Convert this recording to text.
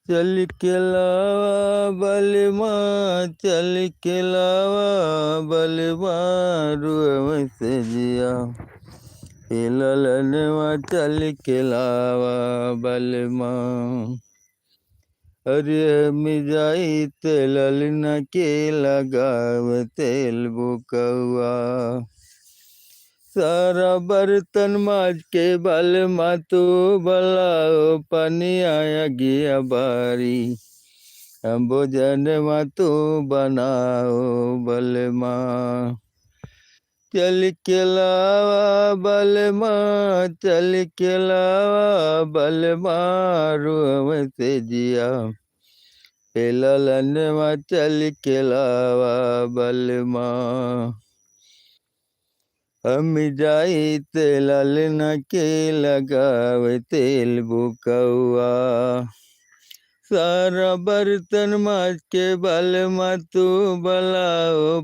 चल के लावा बलमा, चल के लावा बलमा, रुआ से जिया ललनवा चल के लावा बलमा। अरे मिजाई तेल न के लगाव तेल बुकवा, सारा बर्तन माज के बलमा तू बलाओ, पानी आया गया बारी, भोजन तू बनाओ बलमा। चल के लावा बलमा, चल के लावा बलमा, रुआ से जिया ललनवा चल के लावा बलमा। हम जाई तेल न के लगाव तेल बुकवा, सारा बर्तन माज के बलमा तू बलाओ,